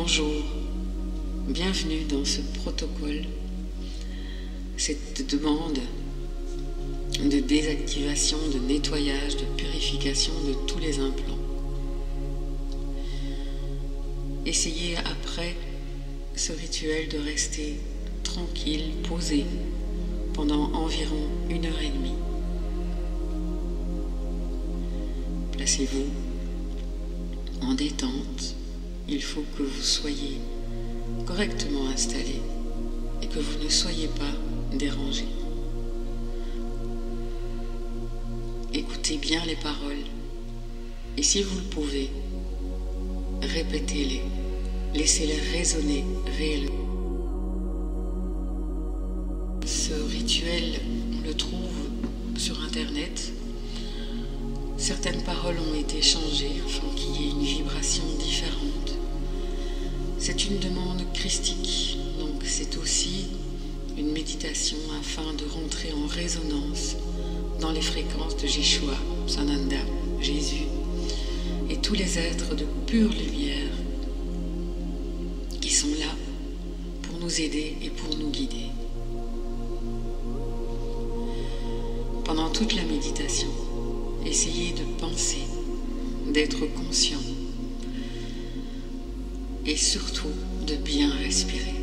Bonjour, bienvenue dans ce protocole, cette demande de désactivation, de nettoyage, de purification de tous les implants. Essayez après ce rituel de rester tranquille, posé, pendant environ 1h30. Placez-vous en détente. Il faut que vous soyez correctement installé et que vous ne soyez pas dérangé. Écoutez bien les paroles et si vous le pouvez, répétez-les, laissez-les résonner réellement. Ce rituel, on le trouve sur Internet. Certaines paroles ont été changées afin qu'il y ait une vibration différente. C'est une demande christique, donc c'est aussi une méditation afin de rentrer en résonance dans les fréquences de Yeshua, Sananda, Jésus et tous les êtres de pure lumière qui sont là pour nous aider et pour nous guider. Pendant toute la méditation, essayez de penser, d'être conscient et surtout de bien respirer.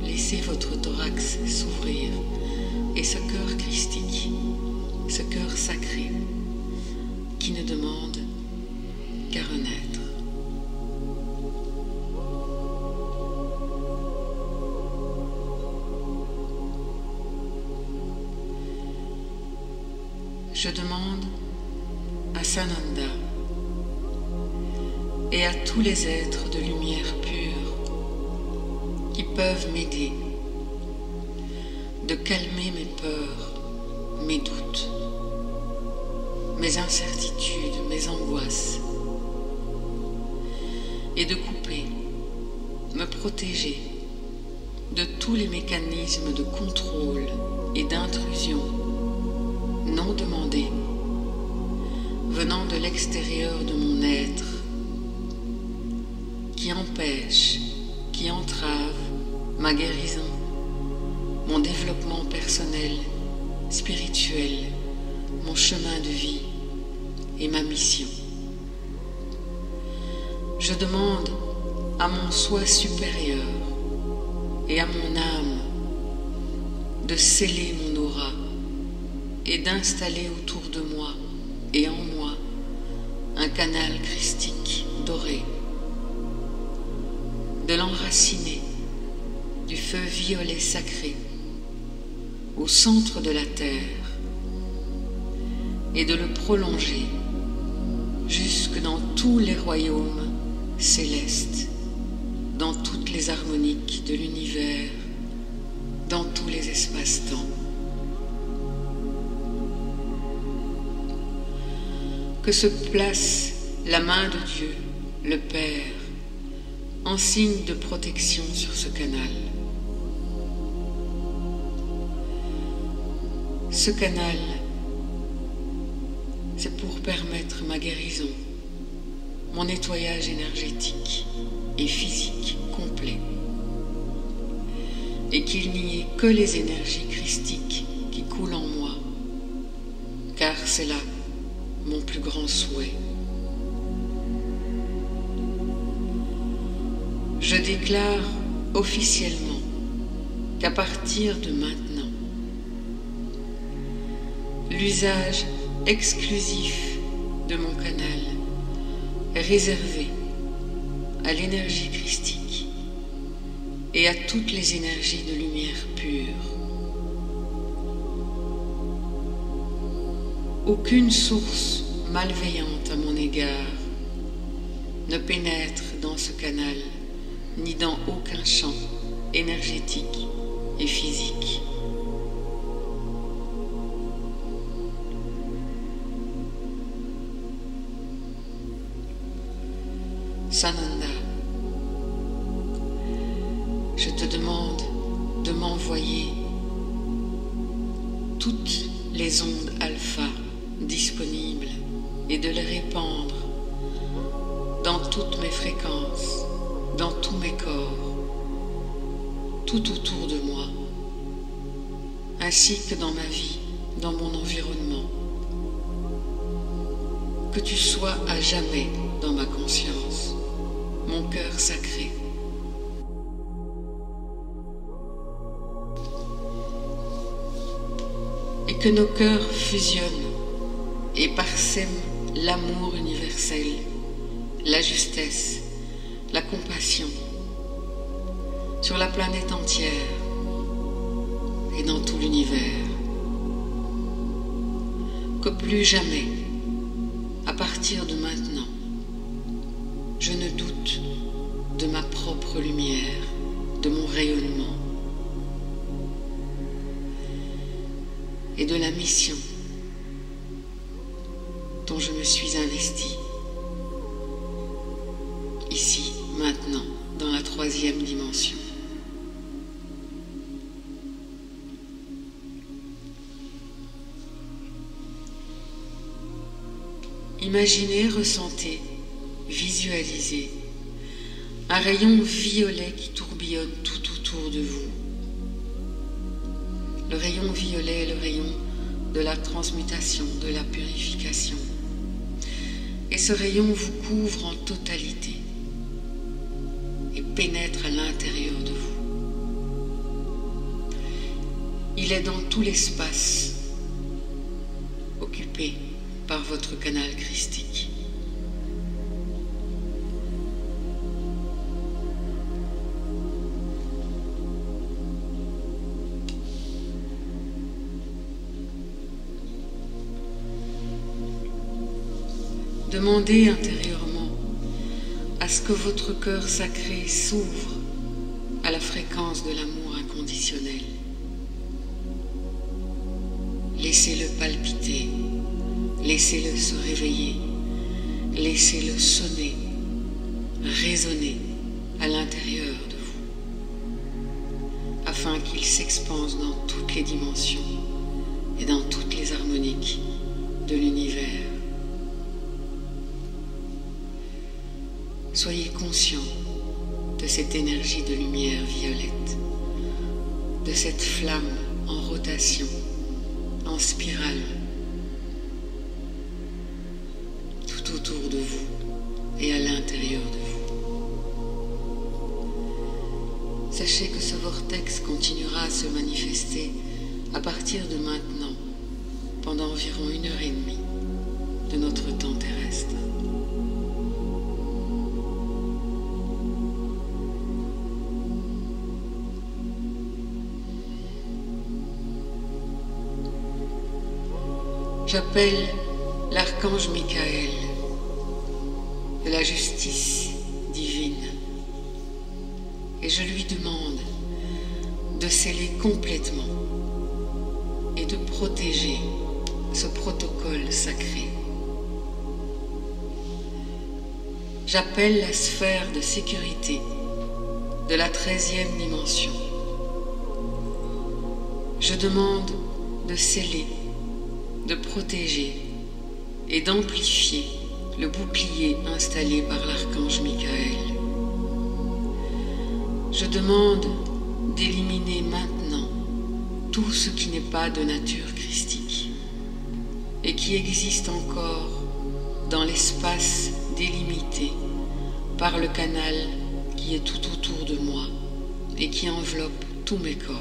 Laissez votre thorax s'ouvrir et ce cœur christique, ce cœur sacré qui ne demande qu'à renaître. Je demande à Sananda et à tous les êtres de lumière pure qui peuvent m'aider de calmer mes peurs, mes doutes, mes incertitudes, mes angoisses et de couper, me protéger de tous les mécanismes de contrôle et d'intrusion non demandés venant de l'extérieur de mon être, qui empêche, qui entrave ma guérison, mon développement personnel, spirituel, mon chemin de vie et ma mission. Je demande à mon soi supérieur et à mon âme de sceller mon aura et d'installer autour de moi et en moi un canal christique doré, de l'enraciner du feu violet sacré au centre de la terre et de le prolonger jusque dans tous les royaumes célestes, dans toutes les harmoniques de l'univers, dans tous les espaces-temps. Que se place la main de Dieu, le Père, en signe de protection sur ce canal. Ce canal, c'est pour permettre ma guérison, mon nettoyage énergétique et physique complet, et qu'il n'y ait que les énergies christiques qui coulent en moi, car c'est là mon plus grand souhait. Je déclare officiellement qu'à partir de maintenant, l'usage exclusif de mon canal est réservé à l'énergie christique et à toutes les énergies de lumière pure. Aucune source malveillante à mon égard ne pénètre dans ce canal, ni dans aucun champ énergétique et physique. Sananda, je te demande de m'envoyer toutes les ondes alpha disponibles et de les répandre dans toutes mes fréquences dans tous mes corps, tout autour de moi, ainsi que dans ma vie, dans mon environnement. Que tu sois à jamais dans ma conscience, mon cœur sacré. Et que nos cœurs fusionnent et parsèment l'amour universel, la justesse, la compassion sur la planète entière et dans tout l'univers. Que plus jamais, à partir de maintenant, je ne doute de ma propre lumière, de mon rayonnement et de la mission dont je me suis investie, ici, maintenant, dans la 3e dimension. Imaginez, ressentez, visualisez un rayon violet qui tourbillonne tout autour de vous. Le rayon violet est le rayon de la transmutation, de la purification. Et ce rayon vous couvre en totalité et pénètre à l'intérieur de vous. Il est dans tout l'espace occupé par votre canal christique. Demandez intérieurement à ce que votre cœur sacré s'ouvre à la fréquence de l'amour inconditionnel. Laissez-le palpiter, laissez-le se réveiller, laissez-le sonner, résonner à l'intérieur de vous, afin qu'il s'expanse dans toutes les dimensions et dans toutes les harmoniques de l'univers. Soyez conscient de cette énergie de lumière violette, de cette flamme en rotation, en spirale, tout autour de vous et à l'intérieur de vous. Sachez que ce vortex continuera à se manifester à partir de maintenant, pendant environ 1h30 de notre temps terrestre. J'appelle l'archange Michael de la justice divine et je lui demande de sceller complètement et de protéger ce protocole sacré. J'appelle la sphère de sécurité de la 13e dimension. Je demande de sceller, de protéger et d'amplifier le bouclier installé par l'archange Michael. Je demande d'éliminer maintenant tout ce qui n'est pas de nature christique et qui existe encore dans l'espace délimité par le canal qui est tout autour de moi et qui enveloppe tous mes corps.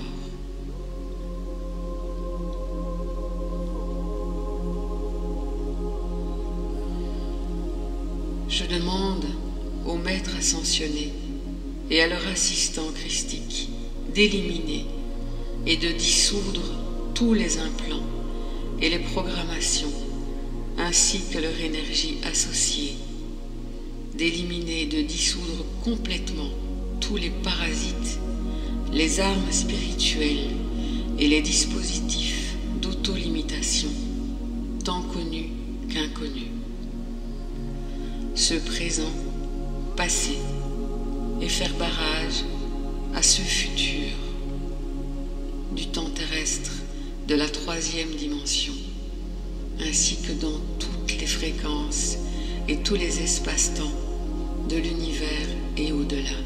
Je demande aux maîtres ascensionnés et à leur assistant christique d'éliminer et de dissoudre tous les implants et les programmations ainsi que leur énergie associée, d'éliminer et de dissoudre complètement tous les parasites, les armes spirituelles et les dispositifs d'auto-limitation, tant connus qu'inconnus. Ceux présents, passés, et faire barrage à ceux futurs du temps terrestre de la 3e dimension, ainsi que dans toutes les fréquences et tous les espaces-temps de l'univers et au-delà.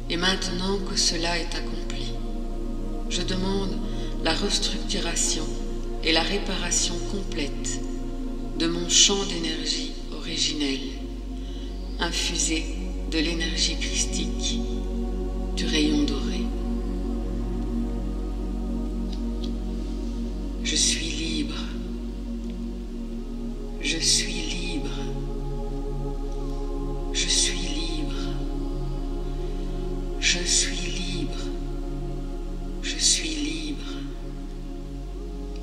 Et maintenant que cela est accompli, je demande la restructuration et la réparation complète de mon champ d'énergie originel, infusé de l'énergie christique, du rayon doré. Je suis libre. Je suis libre. Je suis libre. Je suis libre. Je suis libre.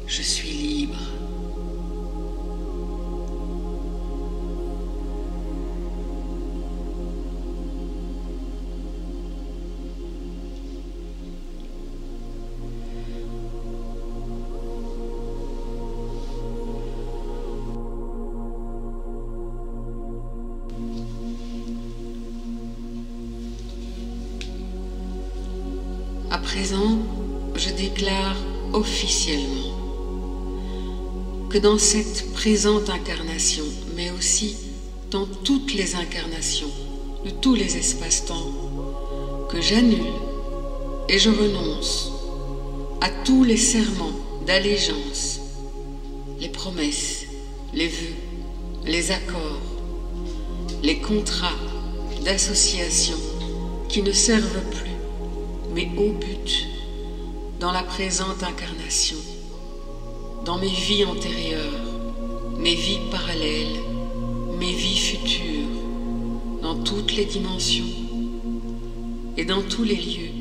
Je suis libre. À présent, je déclare officiellement que dans cette présente incarnation, mais aussi dans toutes les incarnations de tous les espaces-temps, que j'annule et je renonce à tous les serments d'allégeance, les promesses, les vœux, les accords, les contrats d'association qui ne servent plus, mais au but, dans la présente incarnation, dans mes vies antérieures, mes vies parallèles, mes vies futures, dans toutes les dimensions et dans tous les lieux,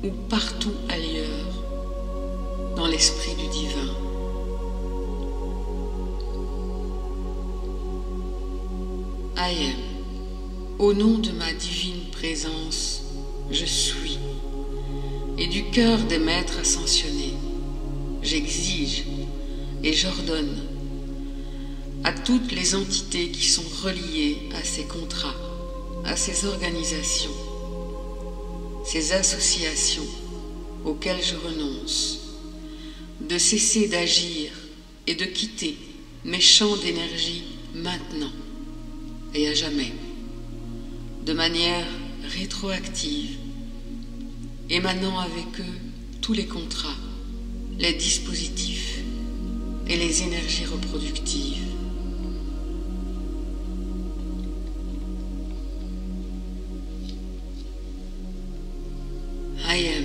ou partout ailleurs, dans l'esprit du divin. I am, au nom de ma divine présence, je suis, et du cœur des maîtres ascensionnés, j'exige et j'ordonne à toutes les entités qui sont reliées à ces contrats, à ces organisations, ces associations auxquelles je renonce, de cesser d'agir et de quitter mes champs d'énergie maintenant et à jamais, de manière rétroactive, émanant avec eux tous les contrats, les dispositifs et les énergies reproductives. I am.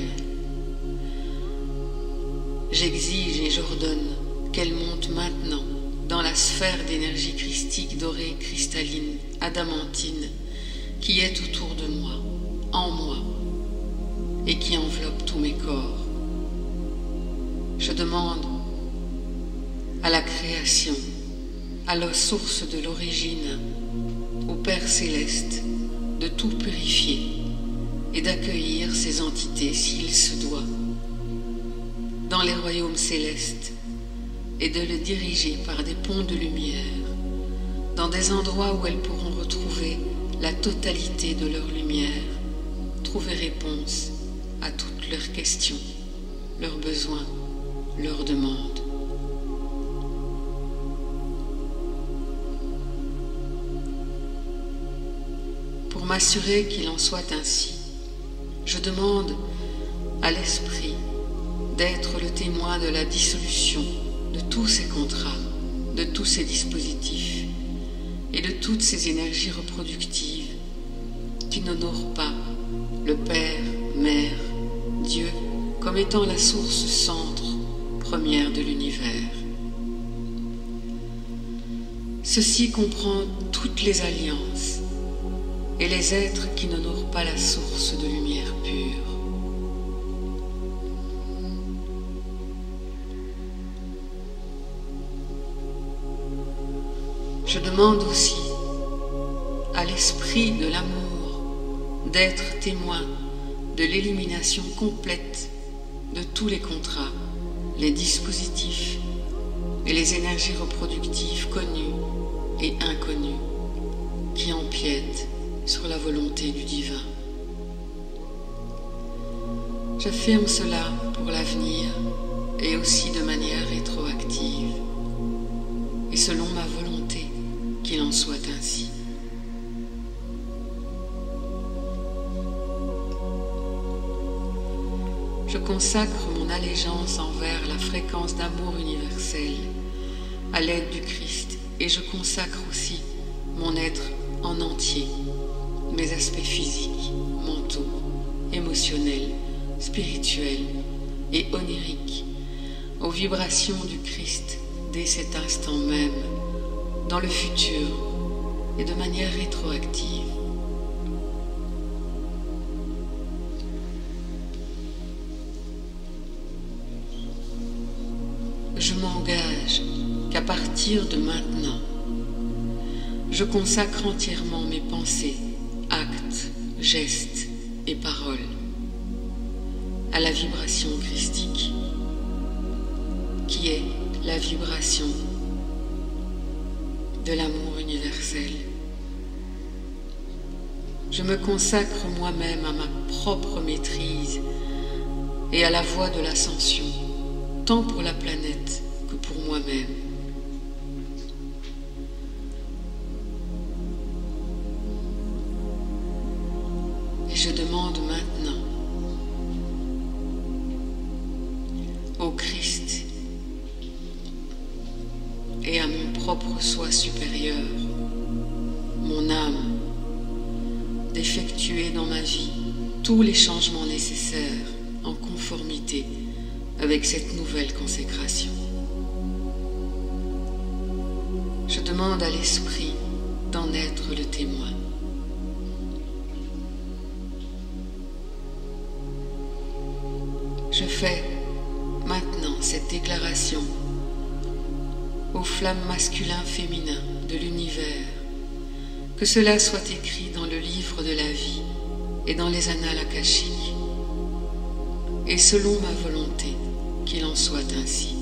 J'exige et j'ordonne qu'elle monte maintenant dans la sphère d'énergie christique dorée, cristalline, adamantine, qui est autour de moi, en moi, et qui enveloppe tous mes corps. Je demande à la création, à la source de l'origine, au Père céleste, de tout purifier et d'accueillir ces entités s'il se doit dans les royaumes célestes et de le diriger par des ponts de lumière dans des endroits où elles pourront retrouver la totalité de leur lumière, trouver réponse à toutes leurs questions, leurs besoins, leurs demandes. Pour m'assurer qu'il en soit ainsi, je demande à l'esprit d'être le témoin de la dissolution de tous ces contrats, de tous ces dispositifs et de toutes ces énergies reproductives qui n'honorent pas le Père, Mère, Dieu comme étant la source centre première de l'univers. Ceci comprend toutes les alliances et les êtres qui n'honorent pas la source de lumière pure. Je demande aussi à l'esprit de l'amour d'être témoin de l'élimination complète de tous les contrats, les dispositifs et les énergies reproductives connues et inconnues qui empiètent sur la volonté du divin. J'affirme cela pour l'avenir et aussi de manière rétroactive et selon ma volonté qu'il en soit ainsi. Je consacre mon allégeance envers la fréquence d'amour universel à l'aide du Christ, et je consacre aussi mon être en entier, mes aspects physiques, mentaux, émotionnels, spirituels et oniriques, aux vibrations du Christ dès cet instant même, dans le futur et de manière rétroactive. Je m'engage qu'à partir de maintenant, je consacre entièrement mes pensées, actes, gestes et paroles à la vibration christique, qui est la vibration de l'amour universel. Je me consacre moi-même à ma propre maîtrise et à la voie de l'ascension, tant pour la planète que pour moi-même. Et je demande maintenant au Christ et à mon propre soi supérieur, mon âme, d'effectuer dans ma vie tous les changements nécessaires en conformité avec cette nouvelle consécration. Je demande à l'Esprit d'en être le témoin. Je fais maintenant cette déclaration aux flammes masculins-féminins de l'univers, que cela soit écrit dans le livre de la vie et dans les annales akashiques, et selon ma volonté, qu'il en soit ainsi.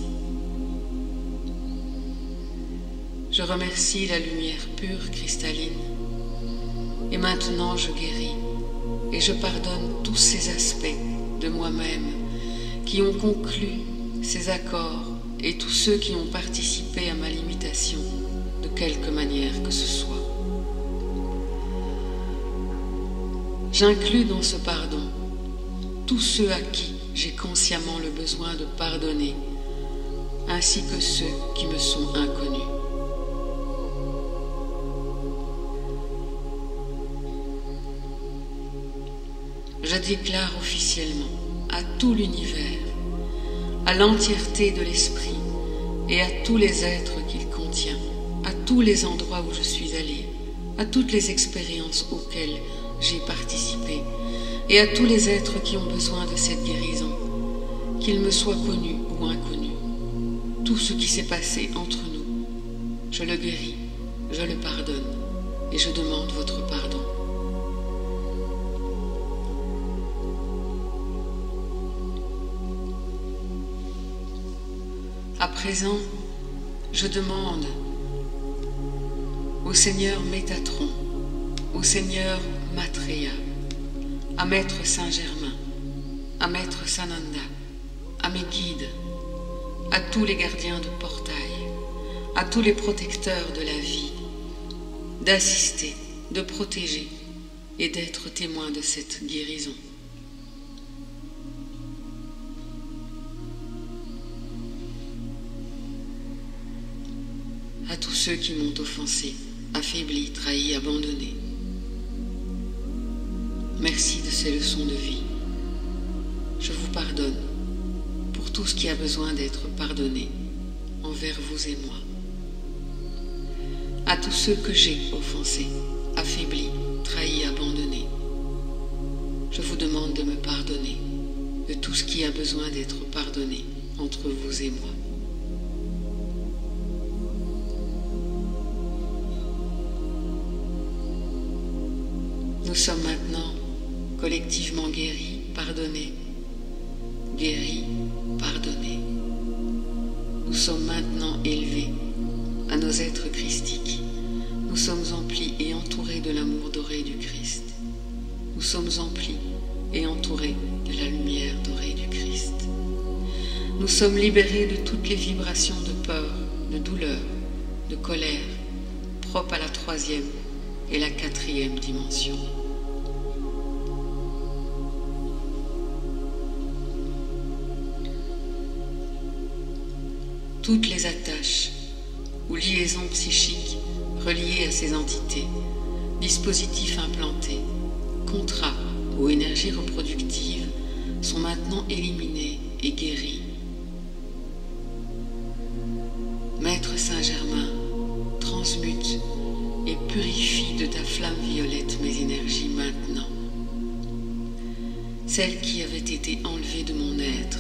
Je remercie la lumière pure cristalline, et maintenant je guéris et je pardonne tous ces aspects de moi-même qui ont conclu ces accords et tous ceux qui ont participé à ma limitation de quelque manière que ce soit. J'inclus dans ce pardon tous ceux à qui j'ai consciemment le besoin de pardonner, ainsi que ceux qui me sont inconnus. Je déclare officiellement à tout l'univers, à l'entièreté de l'esprit et à tous les êtres qu'il contient, à tous les endroits où je suis allée, à toutes les expériences auxquelles j'ai participé et à tous les êtres qui ont besoin de cette guérison, qu'ils me soient connus ou inconnus. Tout ce qui s'est passé entre nous, je le guéris, je le pardonne et je demande votre pardon. À présent, je demande au Seigneur Métatron, au Seigneur Maitreya, à Maître Saint-Germain, à Maître Sananda, à mes guides, à tous les gardiens de portail, à tous les protecteurs de la vie, d'assister, de protéger et d'être témoin de cette guérison. À tous ceux qui m'ont offensé, affaibli, trahi, abandonné. Merci de ces leçons de vie. Je vous pardonne pour tout ce qui a besoin d'être pardonné envers vous et moi. À tous ceux que j'ai offensés, affaiblis, trahis, abandonnés, je vous demande de me pardonner de tout ce qui a besoin d'être pardonné entre vous et moi. Nous sommes maintenant collectivement guéris, pardonnés, guéris, pardonnés. Nous sommes maintenant élevés à nos êtres christiques. Nous sommes emplis et entourés de l'amour doré du Christ. Nous sommes emplis et entourés de la lumière dorée du Christ. Nous sommes libérés de toutes les vibrations de peur, de douleur, de colère, propre à la 3e et la 4e dimension. Toutes les attaches ou liaisons psychiques reliées à ces entités, dispositifs implantés, contrats ou énergies reproductives sont maintenant éliminés et guéris. Maître Saint-Germain, transmute et purifie de ta flamme violette mes énergies maintenant. Celles qui avaient été enlevées de mon être,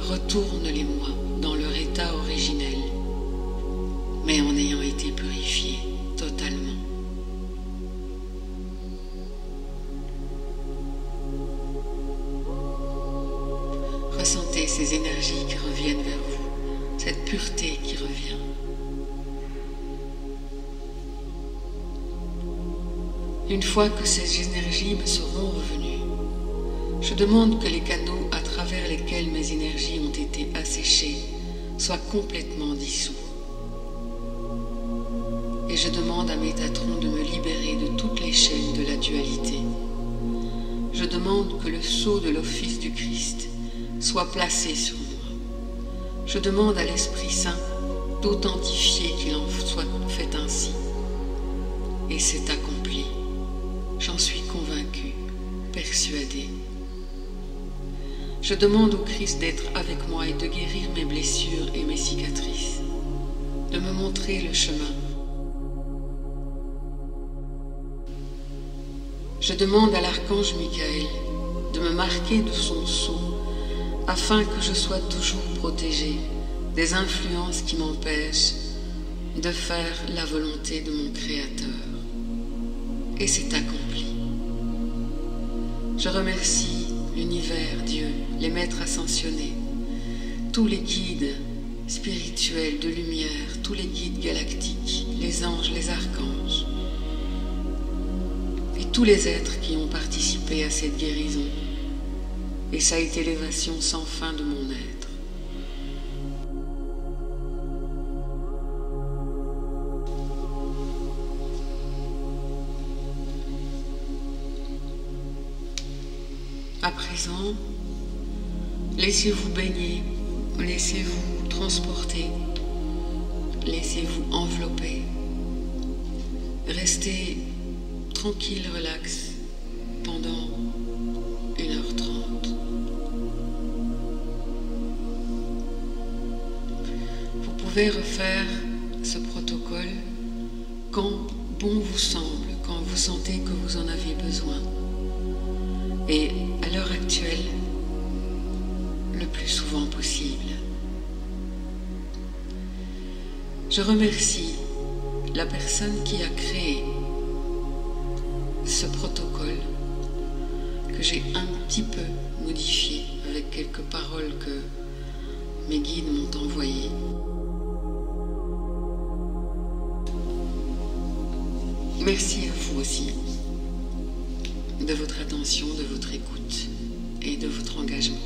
retourne-les-moi dans leur état originel, mais en ayant été purifiées totalement. Ressentez ces énergies qui reviennent vers vous, cette pureté qui revient. Une fois que ces énergies me seront revenues, je demande que les canaux à travers lesquels mes énergies ont été asséchées soient complètement dissous. Et je demande à Métatron de me libérer de toutes les chaînes de la dualité. Je demande que le sceau de l'office du Christ soit placé sur moi. Je demande à l'Esprit Saint d'authentifier qu'il en soit fait ainsi. Et c'est accompli. J'en suis convaincu, persuadé. Je demande au Christ d'être avec moi et de guérir mes blessures et mes cicatrices, de me montrer le chemin. Je demande à l'archange Michael de me marquer de son sceau afin que je sois toujours protégé des influences qui m'empêchent de faire la volonté de mon Créateur. Et c'est accompli. Je remercie l'univers, Dieu, les maîtres ascensionnés, tous les guides spirituels de lumière, tous les guides galactiques, les anges, les archanges, et tous les êtres qui ont participé à cette guérison et cette élévation sans fin de mon être. À présent, laissez-vous baigner, laissez-vous transporter, laissez-vous envelopper. Restez tranquille, relax pendant 1h30. Vous pouvez refaire ce protocole quand bon vous semble, quand vous sentez que vous en avez besoin. Et à l'heure actuelle, le plus souvent possible. Je remercie la personne qui a créé ce protocole que j'ai un petit peu modifié avec quelques paroles que mes guides m'ont envoyées. Merci à vous aussi de votre attention, de votre écoute et de votre engagement.